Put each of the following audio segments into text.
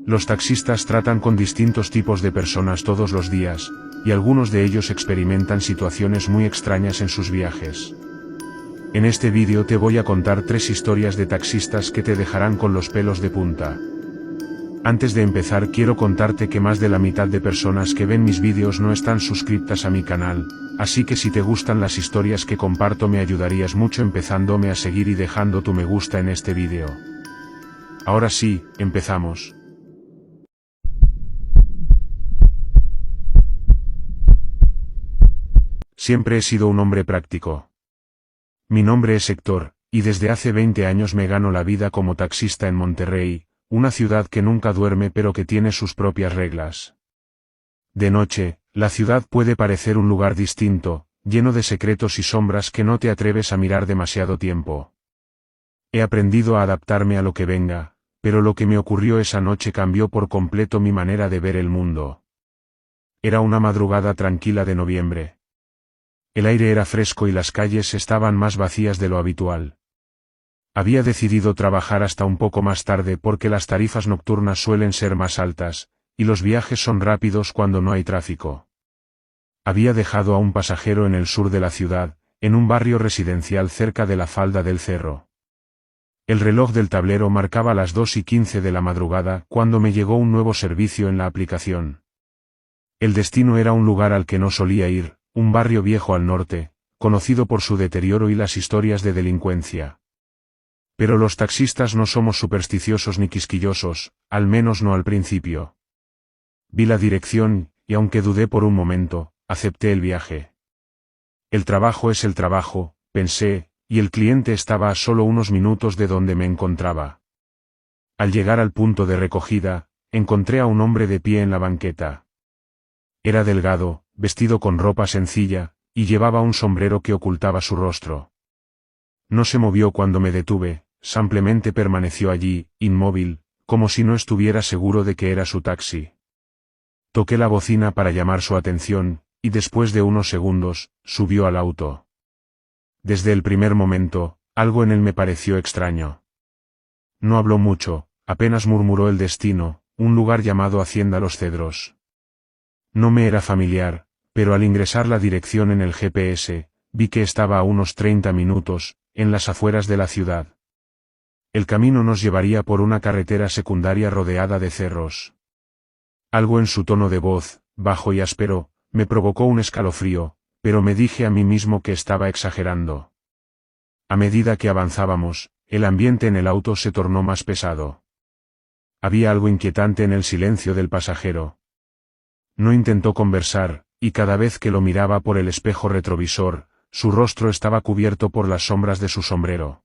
Los taxistas tratan con distintos tipos de personas todos los días, y algunos de ellos experimentan situaciones muy extrañas en sus viajes. En este vídeo te voy a contar 3 historias de taxistas que te dejarán con los pelos de punta. Antes de empezar quiero contarte que más de la mitad de personas que ven mis vídeos no están suscritas a mi canal, así que si te gustan las historias que comparto me ayudarías mucho empezándome a seguir y dejando tu me gusta en este vídeo. Ahora sí, empezamos. Siempre he sido un hombre práctico. Mi nombre es Héctor, y desde hace 20 años me gano la vida como taxista en Monterrey, una ciudad que nunca duerme pero que tiene sus propias reglas. De noche, la ciudad puede parecer un lugar distinto, lleno de secretos y sombras que no te atreves a mirar demasiado tiempo. He aprendido a adaptarme a lo que venga, pero lo que me ocurrió esa noche cambió por completo mi manera de ver el mundo. Era una madrugada tranquila de noviembre. El aire era fresco y las calles estaban más vacías de lo habitual. Había decidido trabajar hasta un poco más tarde porque las tarifas nocturnas suelen ser más altas, y los viajes son rápidos cuando no hay tráfico. Había dejado a un pasajero en el sur de la ciudad, en un barrio residencial cerca de la falda del cerro. El reloj del tablero marcaba las 2:15 de la madrugada cuando me llegó un nuevo servicio en la aplicación. El destino era un lugar al que no solía ir, un barrio viejo al norte, conocido por su deterioro y las historias de delincuencia. Pero los taxistas no somos supersticiosos ni quisquillosos, al menos no al principio. Vi la dirección, y aunque dudé por un momento, acepté el viaje. El trabajo es el trabajo, pensé, y el cliente estaba a solo unos minutos de donde me encontraba. Al llegar al punto de recogida, encontré a un hombre de pie en la banqueta. Era delgado, vestido con ropa sencilla, y llevaba un sombrero que ocultaba su rostro. No se movió cuando me detuve, simplemente permaneció allí, inmóvil, como si no estuviera seguro de que era su taxi. Toqué la bocina para llamar su atención, y después de unos segundos, subió al auto. Desde el primer momento, algo en él me pareció extraño. No habló mucho, apenas murmuró el destino, un lugar llamado Hacienda Los Cedros. No me era familiar, pero al ingresar la dirección en el GPS, vi que estaba a unos 30 minutos, en las afueras de la ciudad. El camino nos llevaría por una carretera secundaria rodeada de cerros. Algo en su tono de voz, bajo y áspero, me provocó un escalofrío, pero me dije a mí mismo que estaba exagerando. A medida que avanzábamos, el ambiente en el auto se tornó más pesado. Había algo inquietante en el silencio del pasajero. No intentó conversar, y cada vez que lo miraba por el espejo retrovisor, su rostro estaba cubierto por las sombras de su sombrero.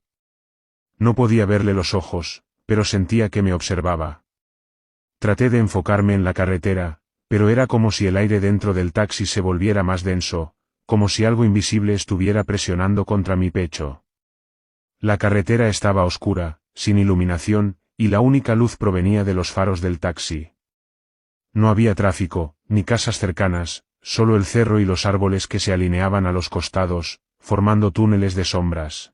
No podía verle los ojos, pero sentía que me observaba. Traté de enfocarme en la carretera, pero era como si el aire dentro del taxi se volviera más denso, como si algo invisible estuviera presionando contra mi pecho. La carretera estaba oscura, sin iluminación, y la única luz provenía de los faros del taxi. No había tráfico, ni casas cercanas, solo el cerro y los árboles que se alineaban a los costados, formando túneles de sombras.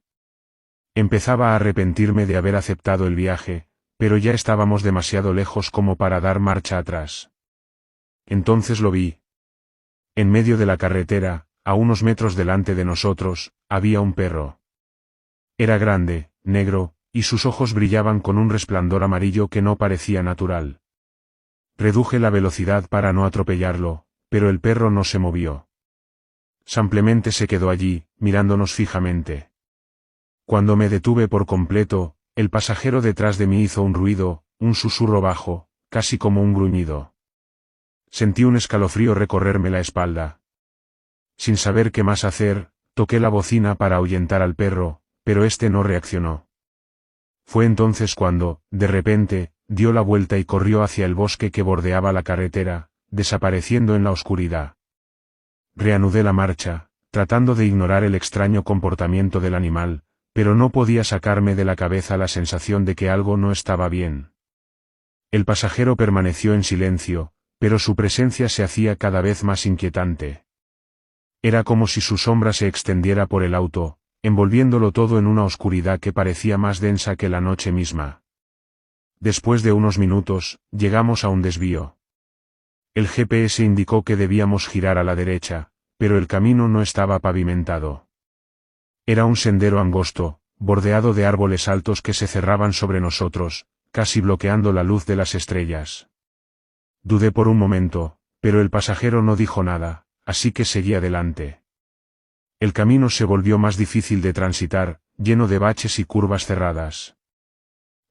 Empezaba a arrepentirme de haber aceptado el viaje, pero ya estábamos demasiado lejos como para dar marcha atrás. Entonces lo vi. En medio de la carretera, a unos metros delante de nosotros, había un perro. Era grande, negro, y sus ojos brillaban con un resplandor amarillo que no parecía natural. Reduje la velocidad para no atropellarlo, pero el perro no se movió. Simplemente se quedó allí, mirándonos fijamente. Cuando me detuve por completo, el pasajero detrás de mí hizo un ruido, un susurro bajo, casi como un gruñido. Sentí un escalofrío recorrerme la espalda. Sin saber qué más hacer, toqué la bocina para ahuyentar al perro, pero este no reaccionó. Fue entonces cuando, de repente, dio la vuelta y corrió hacia el bosque que bordeaba la carretera, desapareciendo en la oscuridad. Reanudé la marcha, tratando de ignorar el extraño comportamiento del animal, pero no podía sacarme de la cabeza la sensación de que algo no estaba bien. El pasajero permaneció en silencio, pero su presencia se hacía cada vez más inquietante. Era como si su sombra se extendiera por el auto, envolviéndolo todo en una oscuridad que parecía más densa que la noche misma. Después de unos minutos, llegamos a un desvío. El GPS indicó que debíamos girar a la derecha, pero el camino no estaba pavimentado. Era un sendero angosto, bordeado de árboles altos que se cerraban sobre nosotros, casi bloqueando la luz de las estrellas. Dudé por un momento, pero el pasajero no dijo nada, así que seguí adelante. El camino se volvió más difícil de transitar, lleno de baches y curvas cerradas.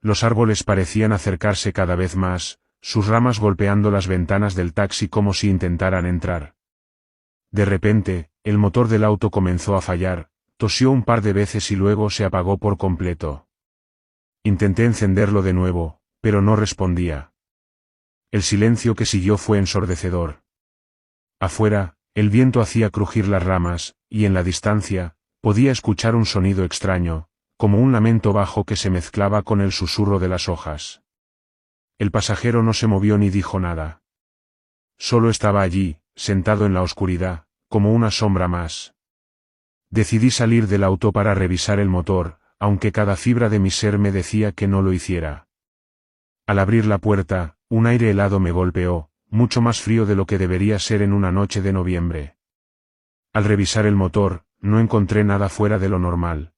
Los árboles parecían acercarse cada vez más, sus ramas golpeando las ventanas del taxi como si intentaran entrar. De repente, el motor del auto comenzó a fallar, tosió un par de veces y luego se apagó por completo. Intenté encenderlo de nuevo, pero no respondía. El silencio que siguió fue ensordecedor. Afuera, el viento hacía crujir las ramas, y en la distancia, podía escuchar un sonido extraño, como un lamento bajo que se mezclaba con el susurro de las hojas. El pasajero no se movió ni dijo nada. Solo estaba allí, sentado en la oscuridad, como una sombra más. Decidí salir del auto para revisar el motor, aunque cada fibra de mi ser me decía que no lo hiciera. Al abrir la puerta, un aire helado me golpeó, mucho más frío de lo que debería ser en una noche de noviembre. Al revisar el motor, no encontré nada fuera de lo normal.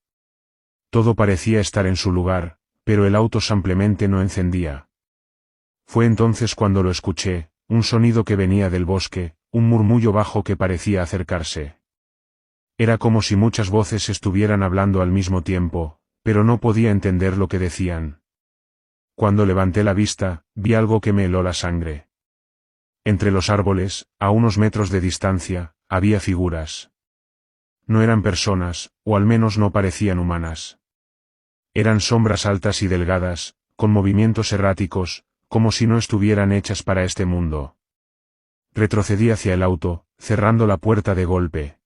Todo parecía estar en su lugar, pero el auto simplemente no encendía. Fue entonces cuando lo escuché, un sonido que venía del bosque, un murmullo bajo que parecía acercarse. Era como si muchas voces estuvieran hablando al mismo tiempo, pero no podía entender lo que decían. Cuando levanté la vista, vi algo que me heló la sangre. Entre los árboles, a unos metros de distancia, había figuras. No eran personas, o al menos no parecían humanas. Eran sombras altas y delgadas, con movimientos erráticos, como si no estuvieran hechas para este mundo. Retrocedí hacia el auto, cerrando la puerta de golpe.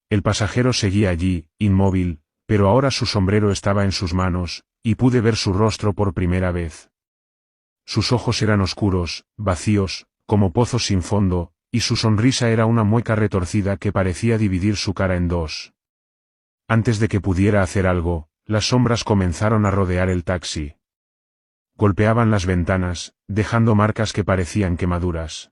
El pasajero seguía allí, inmóvil, pero ahora su sombrero estaba en sus manos, y pude ver su rostro por primera vez. Sus ojos eran oscuros, vacíos, como pozos sin fondo, y su sonrisa era una mueca retorcida que parecía dividir su cara en dos. Antes de que pudiera hacer algo, las sombras comenzaron a rodear el taxi. Golpeaban las ventanas, dejando marcas que parecían quemaduras.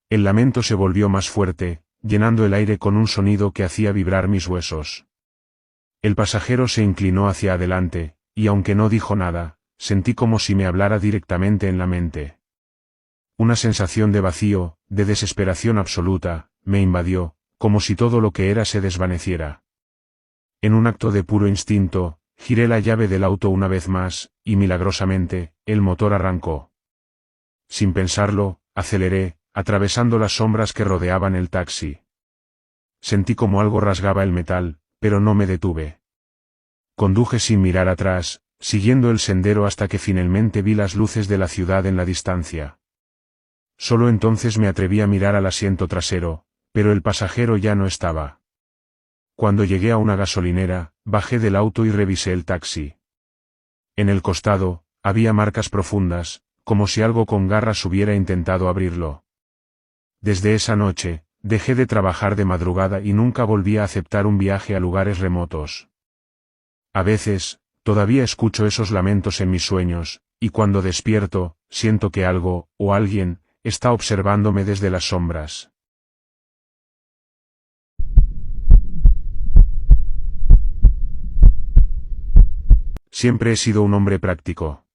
El lamento se volvió más fuerte, llenando el aire con un sonido que hacía vibrar mis huesos. El pasajero se inclinó hacia adelante, y aunque no dijo nada, sentí como si me hablara directamente en la mente. Una sensación de vacío, de desesperación absoluta, me invadió, como si todo lo que era se desvaneciera. En un acto de puro instinto, giré la llave del auto una vez más, y milagrosamente, el motor arrancó. Sin pensarlo, aceleré, atravesando las sombras que rodeaban el taxi. Sentí como algo rasgaba el metal, pero no me detuve. Conduje sin mirar atrás, siguiendo el sendero hasta que finalmente vi las luces de la ciudad en la distancia. Solo entonces me atreví a mirar al asiento trasero, pero el pasajero ya no estaba. Cuando llegué a una gasolinera, bajé del auto y revisé el taxi. En el costado, había marcas profundas, como si algo con garras hubiera intentado abrirlo. Desde esa noche, dejé de trabajar de madrugada y nunca volví a aceptar un viaje a lugares remotos. A veces, todavía escucho esos lamentos en mis sueños, y cuando despierto, siento que algo, o alguien, está observándome desde las sombras. Siempre he sido un hombre práctico.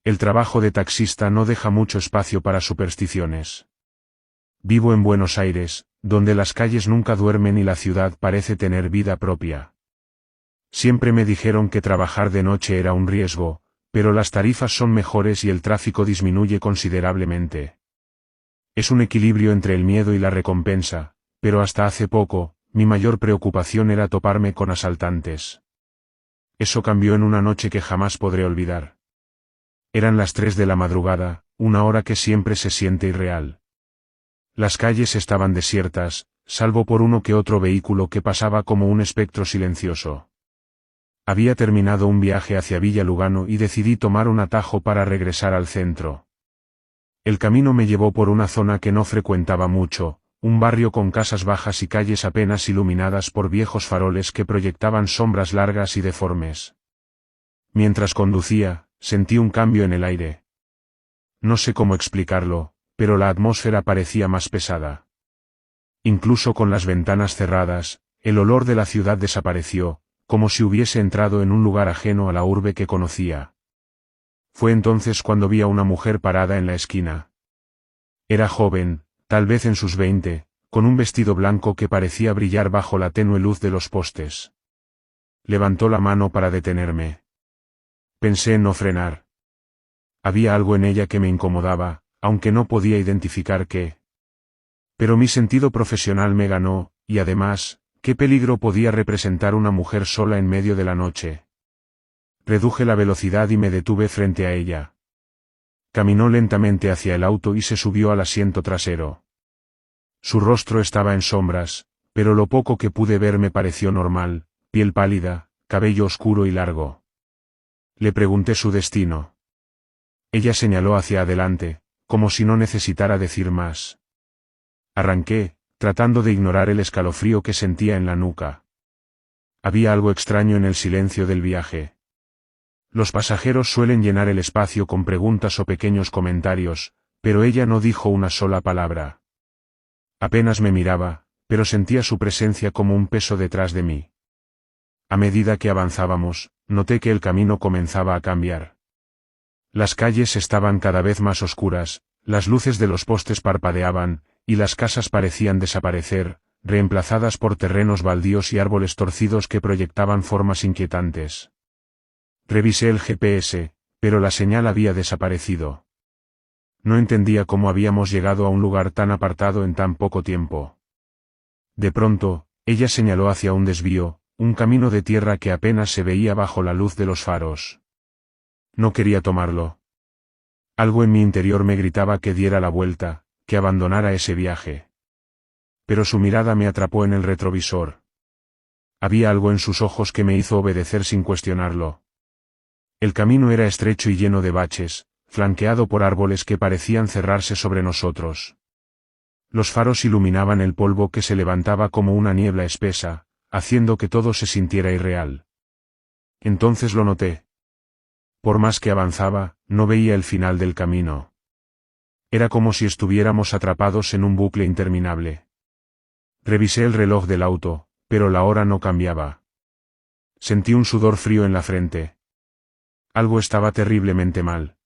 El trabajo de taxista no deja mucho espacio para supersticiones. Vivo en Buenos Aires, donde las calles nunca duermen y la ciudad parece tener vida propia. Siempre me dijeron que trabajar de noche era un riesgo, pero las tarifas son mejores y el tráfico disminuye considerablemente. Es un equilibrio entre el miedo y la recompensa, pero hasta hace poco, mi mayor preocupación era toparme con asaltantes. Eso cambió en una noche que jamás podré olvidar. Eran las 3 de la madrugada, una hora que siempre se siente irreal. Las calles estaban desiertas, salvo por uno que otro vehículo que pasaba como un espectro silencioso. Había terminado un viaje hacia Villa Lugano y decidí tomar un atajo para regresar al centro. El camino me llevó por una zona que no frecuentaba mucho, un barrio con casas bajas y calles apenas iluminadas por viejos faroles que proyectaban sombras largas y deformes. Mientras conducía, sentí un cambio en el aire. No sé cómo explicarlo, pero la atmósfera parecía más pesada. Incluso con las ventanas cerradas, el olor de la ciudad desapareció, como si hubiese entrado en un lugar ajeno a la urbe que conocía. Fue entonces cuando vi a una mujer parada en la esquina. Era joven, tal vez en sus 20, con un vestido blanco que parecía brillar bajo la tenue luz de los postes. Levantó la mano para detenerme. Pensé en no frenar. Había algo en ella que me incomodaba, aunque no podía identificar qué. Pero mi sentido profesional me ganó, y además, ¿qué peligro podía representar una mujer sola en medio de la noche? Reduje la velocidad y me detuve frente a ella. Caminó lentamente hacia el auto y se subió al asiento trasero. Su rostro estaba en sombras, pero lo poco que pude ver me pareció normal, piel pálida, cabello oscuro y largo. Le pregunté su destino. Ella señaló hacia adelante, como si no necesitara decir más. Arranqué, tratando de ignorar el escalofrío que sentía en la nuca. Había algo extraño en el silencio del viaje. Los pasajeros suelen llenar el espacio con preguntas o pequeños comentarios, pero ella no dijo una sola palabra. Apenas me miraba, pero sentía su presencia como un peso detrás de mí. A medida que avanzábamos, noté que el camino comenzaba a cambiar. Las calles estaban cada vez más oscuras, las luces de los postes parpadeaban, y las casas parecían desaparecer, reemplazadas por terrenos baldíos y árboles torcidos que proyectaban formas inquietantes. Revisé el GPS, pero la señal había desaparecido. No entendía cómo habíamos llegado a un lugar tan apartado en tan poco tiempo. De pronto, ella señaló hacia un desvío, un camino de tierra que apenas se veía bajo la luz de los faros. No quería tomarlo. Algo en mi interior me gritaba que diera la vuelta, que abandonara ese viaje. Pero su mirada me atrapó en el retrovisor. Había algo en sus ojos que me hizo obedecer sin cuestionarlo. El camino era estrecho y lleno de baches, flanqueado por árboles que parecían cerrarse sobre nosotros. Los faros iluminaban el polvo que se levantaba como una niebla espesa, haciendo que todo se sintiera irreal. Entonces lo noté. Por más que avanzaba, no veía el final del camino. Era como si estuviéramos atrapados en un bucle interminable. Revisé el reloj del auto, pero la hora no cambiaba. Sentí un sudor frío en la frente. Algo estaba terriblemente mal.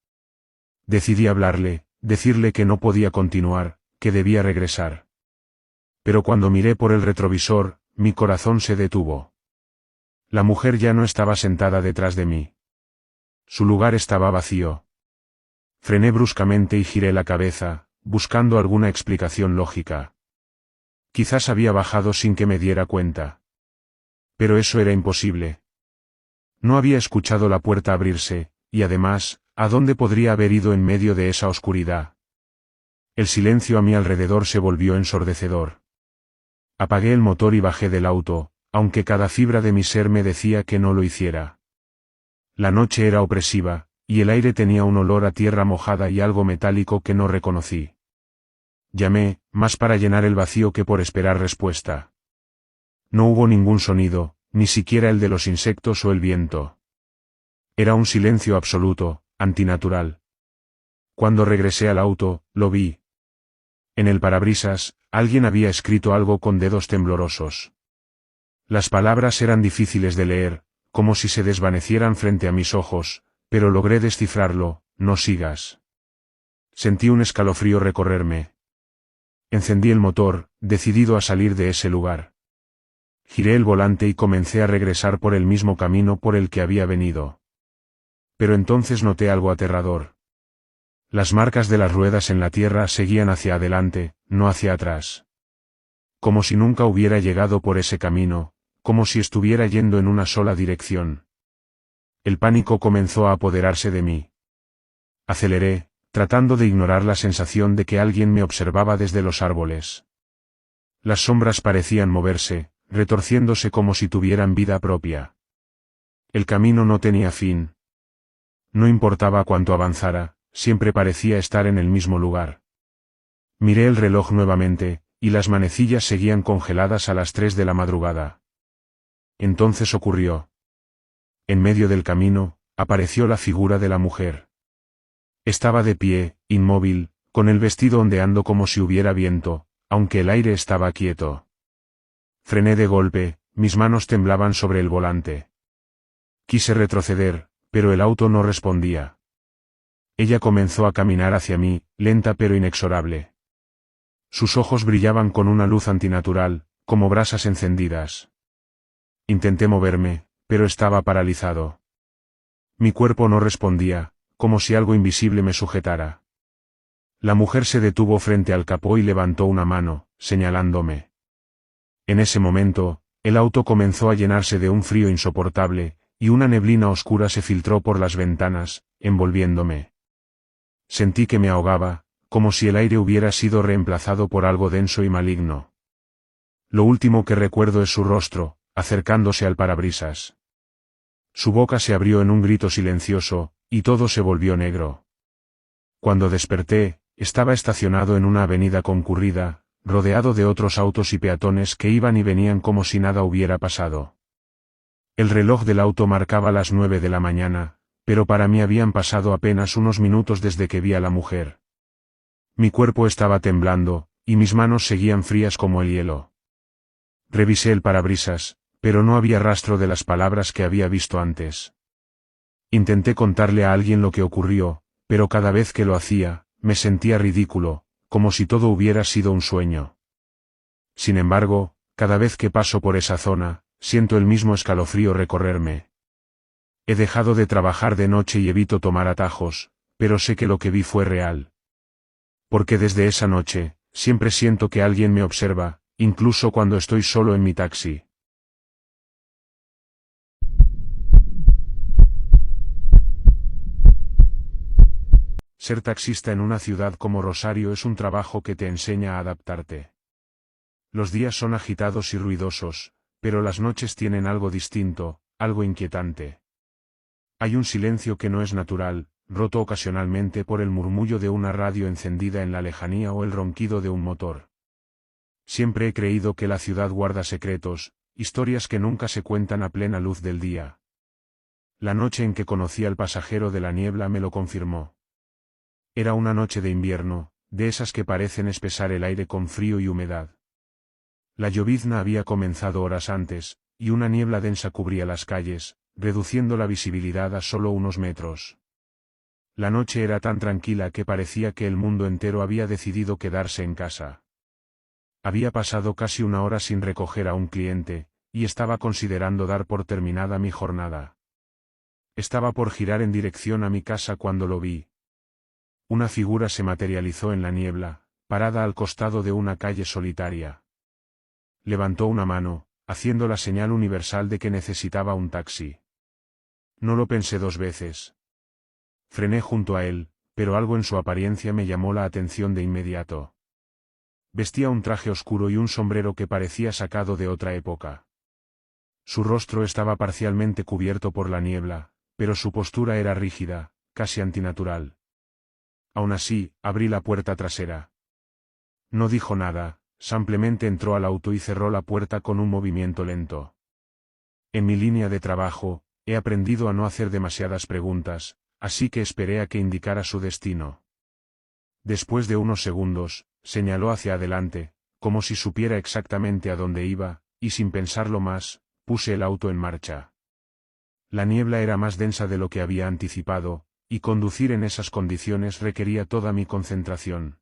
Decidí hablarle, decirle que no podía continuar, que debía regresar. Pero cuando miré por el retrovisor, mi corazón se detuvo. La mujer ya no estaba sentada detrás de mí. Su lugar estaba vacío. Frené bruscamente y giré la cabeza, buscando alguna explicación lógica. Quizás había bajado sin que me diera cuenta. Pero eso era imposible. No había escuchado la puerta abrirse, y además, ¿a dónde podría haber ido en medio de esa oscuridad? El silencio a mi alrededor se volvió ensordecedor. Apagué el motor y bajé del auto, aunque cada fibra de mi ser me decía que no lo hiciera. La noche era opresiva, y el aire tenía un olor a tierra mojada y algo metálico que no reconocí. Llamé, más para llenar el vacío que por esperar respuesta. No hubo ningún sonido, ni siquiera el de los insectos o el viento. Era un silencio absoluto, antinatural. Cuando regresé al auto, lo vi. En el parabrisas, alguien había escrito algo con dedos temblorosos. Las palabras eran difíciles de leer, como si se desvanecieran frente a mis ojos, pero logré descifrarlo: no sigas. Sentí un escalofrío recorrerme. Encendí el motor, decidido a salir de ese lugar. Giré el volante y comencé a regresar por el mismo camino por el que había venido. Pero entonces noté algo aterrador. Las marcas de las ruedas en la tierra seguían hacia adelante, no hacia atrás. Como si nunca hubiera llegado por ese camino, como si estuviera yendo en una sola dirección. El pánico comenzó a apoderarse de mí. Aceleré, tratando de ignorar la sensación de que alguien me observaba desde los árboles. Las sombras parecían moverse, retorciéndose como si tuvieran vida propia. El camino no tenía fin. No importaba cuánto avanzara, siempre parecía estar en el mismo lugar. Miré el reloj nuevamente, y las manecillas seguían congeladas a las 3 de la madrugada. Entonces ocurrió. En medio del camino, Apareció la figura de la mujer. Estaba de pie, inmóvil, con el vestido ondeando como si hubiera viento, aunque el aire estaba quieto. Frené de golpe, mis manos temblaban sobre el volante. Quise retroceder, pero el auto no respondía. Ella comenzó a caminar hacia mí, lenta pero inexorable. Sus ojos brillaban con una luz antinatural, como brasas encendidas. Intenté moverme, pero estaba paralizado. Mi cuerpo no respondía, como si algo invisible me sujetara. La mujer se detuvo frente al capó y levantó una mano, señalándome. En ese momento, el auto comenzó a llenarse de un frío insoportable, y una neblina oscura se filtró por las ventanas, envolviéndome. Sentí que me ahogaba, como si el aire hubiera sido reemplazado por algo denso y maligno. Lo último que recuerdo es su rostro, acercándose al parabrisas. Su boca se abrió en un grito silencioso, y todo se volvió negro. Cuando desperté, estaba estacionado en una avenida concurrida, rodeado de otros autos y peatones que iban y venían como si nada hubiera pasado. El reloj del auto marcaba las 9 de la mañana, pero para mí habían pasado apenas unos minutos desde que vi a la mujer. Mi cuerpo estaba temblando, y mis manos seguían frías como el hielo. Revisé el parabrisas, pero no había rastro de las palabras que había visto antes. Intenté contarle a alguien lo que ocurrió, pero cada vez que lo hacía, me sentía ridículo, como si todo hubiera sido un sueño. Sin embargo, cada vez que paso por esa zona, siento el mismo escalofrío recorrerme. He dejado de trabajar de noche y evito tomar atajos, pero sé que lo que vi fue real. Porque desde esa noche, siempre siento que alguien me observa, incluso cuando estoy solo en mi taxi. Ser taxista en una ciudad como Rosario es un trabajo que te enseña a adaptarte. Los días son agitados y ruidosos, pero las noches tienen algo distinto, algo inquietante. Hay un silencio que no es natural, roto ocasionalmente por el murmullo de una radio encendida en la lejanía o el ronquido de un motor. Siempre he creído que la ciudad guarda secretos, historias que nunca se cuentan a plena luz del día. La noche en que conocí al pasajero de la niebla me lo confirmó. Era una noche de invierno, de esas que parecen espesar el aire con frío y humedad. La llovizna había comenzado horas antes, y una niebla densa cubría las calles, reduciendo la visibilidad a solo unos metros. La noche era tan tranquila que parecía que el mundo entero había decidido quedarse en casa. Había pasado casi una hora sin recoger a un cliente, y estaba considerando dar por terminada mi jornada. Estaba por girar en dirección a mi casa cuando lo vi. Una figura se materializó en la niebla, parada al costado de una calle solitaria. Levantó una mano, haciendo la señal universal de que necesitaba un taxi. No lo pensé dos veces. Frené junto a él, pero algo en su apariencia me llamó la atención de inmediato. Vestía un traje oscuro y un sombrero que parecía sacado de otra época. Su rostro estaba parcialmente cubierto por la niebla, pero su postura era rígida, casi antinatural. Aún así, abrí la puerta trasera. No dijo nada, simplemente entró al auto y cerró la puerta con un movimiento lento. En mi línea de trabajo, he aprendido a no hacer demasiadas preguntas, así que esperé a que indicara su destino. Después de unos segundos, señaló hacia adelante, como si supiera exactamente a dónde iba, y sin pensarlo más, puse el auto en marcha. La niebla era más densa de lo que había anticipado, y conducir en esas condiciones requería toda mi concentración.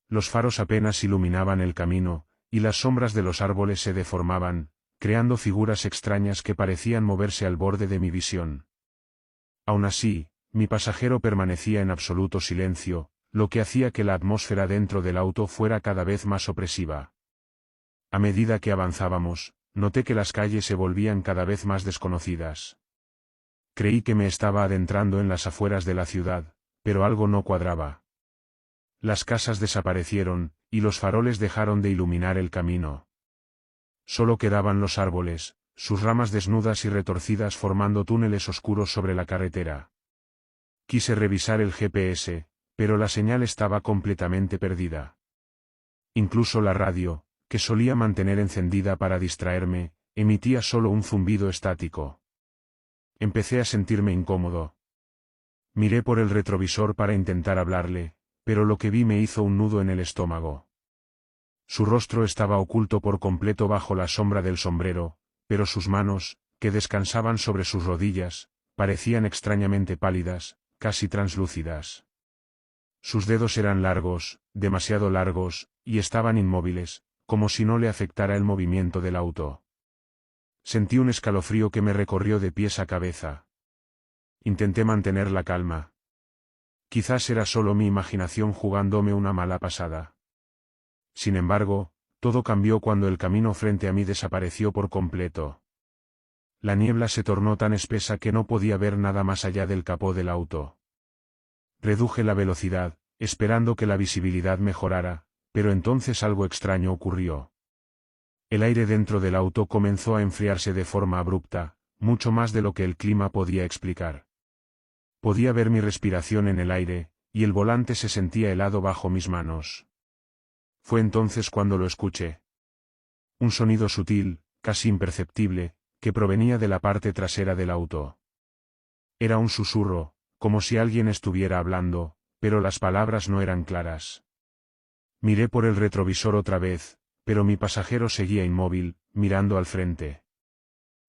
Los faros apenas iluminaban el camino, y las sombras de los árboles se deformaban, creando figuras extrañas que parecían moverse al borde de mi visión. Aún así, mi pasajero permanecía en absoluto silencio, lo que hacía que la atmósfera dentro del auto fuera cada vez más opresiva. A medida que avanzábamos, noté que las calles se volvían cada vez más desconocidas. Creí que me estaba adentrando en las afueras de la ciudad, pero algo no cuadraba. Las casas desaparecieron, y los faroles dejaron de iluminar el camino. Solo quedaban los árboles, sus ramas desnudas y retorcidas formando túneles oscuros sobre la carretera. Quise revisar el GPS, pero la señal estaba completamente perdida. Incluso la radio, que solía mantener encendida para distraerme, emitía solo un zumbido estático. Empecé a sentirme incómodo. Miré por el retrovisor para intentar hablarle, pero lo que vi me hizo un nudo en el estómago. Su rostro estaba oculto por completo bajo la sombra del sombrero, pero sus manos, que descansaban sobre sus rodillas, parecían extrañamente pálidas, casi translúcidas. Sus dedos eran largos, demasiado largos, y estaban inmóviles, como si no le afectara el movimiento del auto. Sentí un escalofrío que me recorrió de pies a cabeza. Intenté mantener la calma. Quizás era solo mi imaginación jugándome una mala pasada. Sin embargo, todo cambió cuando el camino frente a mí desapareció por completo. La niebla se tornó tan espesa que no podía ver nada más allá del capó del auto. Reduje la velocidad, esperando que la visibilidad mejorara, pero entonces algo extraño ocurrió. El aire dentro del auto comenzó a enfriarse de forma abrupta, mucho más de lo que el clima podía explicar. Podía ver mi respiración en el aire, y el volante se sentía helado bajo mis manos. Fue entonces cuando lo escuché. Un sonido sutil, casi imperceptible, que provenía de la parte trasera del auto. Era un susurro, como si alguien estuviera hablando, pero las palabras no eran claras. Miré por el retrovisor otra vez, pero mi pasajero seguía inmóvil, mirando al frente.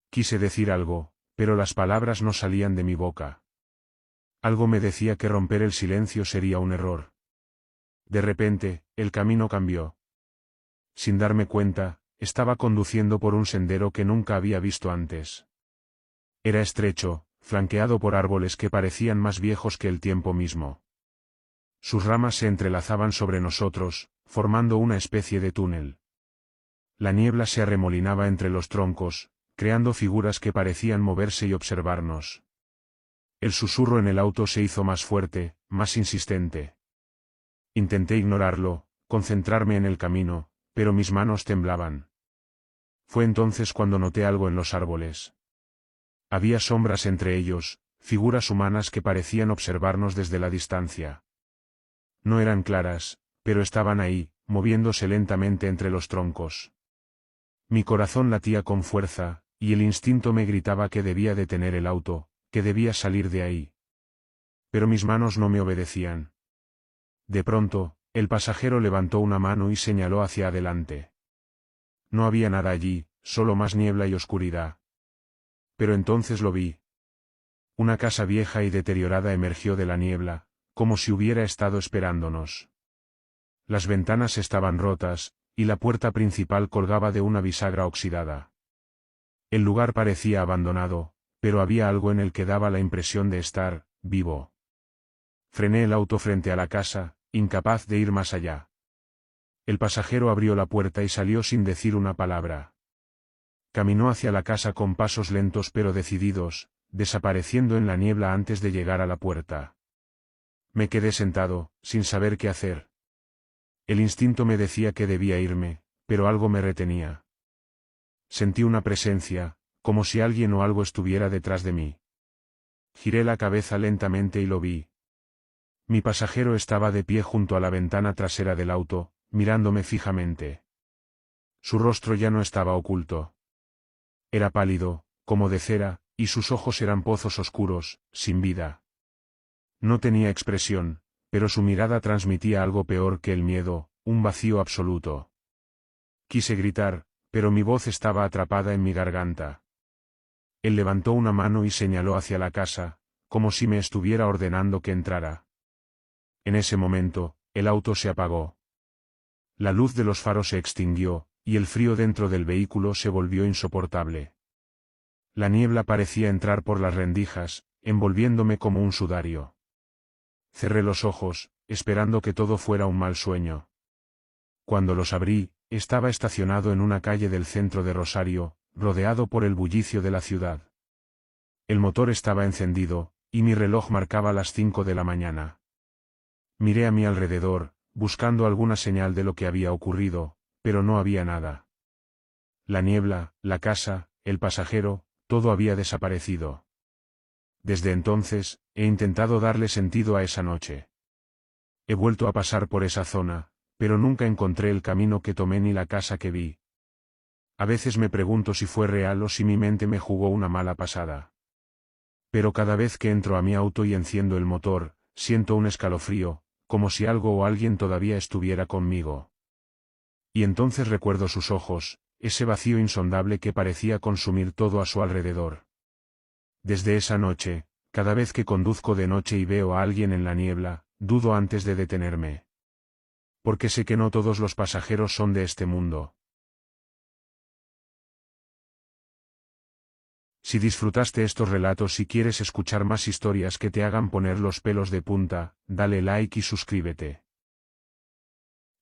Quise decir algo, pero las palabras no salían de mi boca. Algo me decía que romper el silencio sería un error. De repente, el camino cambió. Sin darme cuenta, estaba conduciendo por un sendero que nunca había visto antes. Era estrecho, flanqueado por árboles que parecían más viejos que el tiempo mismo. Sus ramas se entrelazaban sobre nosotros, formando una especie de túnel. La niebla se arremolinaba entre los troncos, creando figuras que parecían moverse y observarnos. El susurro en el auto se hizo más fuerte, más insistente. Intenté ignorarlo, concentrarme en el camino, pero mis manos temblaban. Fue entonces cuando noté algo en los árboles. Había sombras entre ellos, figuras humanas que parecían observarnos desde la distancia. No eran claras, pero estaban ahí, moviéndose lentamente entre los troncos. Mi corazón latía con fuerza, y el instinto me gritaba que debía detener el auto, que debía salir de ahí. Pero mis manos no me obedecían. De pronto, el pasajero levantó una mano y señaló hacia adelante. No había nada allí, solo más niebla y oscuridad. Pero entonces lo vi. Una casa vieja y deteriorada emergió de la niebla, como si hubiera estado esperándonos. Las ventanas estaban rotas, y la puerta principal colgaba de una bisagra oxidada. El lugar parecía abandonado, pero había algo en él que daba la impresión de estar vivo. Frené el auto frente a la casa, incapaz de ir más allá. El pasajero abrió la puerta y salió sin decir una palabra. Caminó hacia la casa con pasos lentos pero decididos, desapareciendo en la niebla antes de llegar a la puerta. Me quedé sentado, sin saber qué hacer. El instinto me decía que debía irme, pero algo me retenía. Sentí una presencia, como si alguien o algo estuviera detrás de mí. Giré la cabeza lentamente y lo vi. Mi pasajero estaba de pie junto a la ventana trasera del auto, mirándome fijamente. Su rostro ya no estaba oculto. Era pálido, como de cera, y sus ojos eran pozos oscuros, sin vida. No tenía expresión, pero su mirada transmitía algo peor que el miedo, un vacío absoluto. Quise gritar, pero mi voz estaba atrapada en mi garganta. Él levantó una mano y señaló hacia la casa, como si me estuviera ordenando que entrara. En ese momento, el auto se apagó. La luz de los faros se extinguió, y el frío dentro del vehículo se volvió insoportable. La niebla parecía entrar por las rendijas, envolviéndome como un sudario. Cerré los ojos, esperando que todo fuera un mal sueño. Cuando los abrí, estaba estacionado en una calle del centro de Rosario, rodeado por el bullicio de la ciudad. El motor estaba encendido, y mi reloj marcaba las 5 de la mañana. Miré a mi alrededor, buscando alguna señal de lo que había ocurrido, pero no había nada. La niebla, la casa, el pasajero, todo había desaparecido. Desde entonces, he intentado darle sentido a esa noche. He vuelto a pasar por esa zona, pero nunca encontré el camino que tomé ni la casa que vi. A veces me pregunto si fue real o si mi mente me jugó una mala pasada. Pero cada vez que entro a mi auto y enciendo el motor, siento un escalofrío, como si algo o alguien todavía estuviera conmigo. Y entonces recuerdo sus ojos, ese vacío insondable que parecía consumir todo a su alrededor. Desde esa noche, cada vez que conduzco de noche y veo a alguien en la niebla, dudo antes de detenerme. Porque sé que no todos los pasajeros son de este mundo. Si disfrutaste estos relatos y quieres escuchar más historias que te hagan poner los pelos de punta, dale like y suscríbete.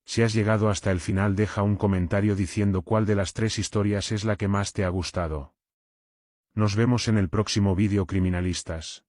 Si has llegado hasta el final, deja un comentario diciendo cuál de las 3 historias es la que más te ha gustado. Nos vemos en el próximo vídeo, criminalistas.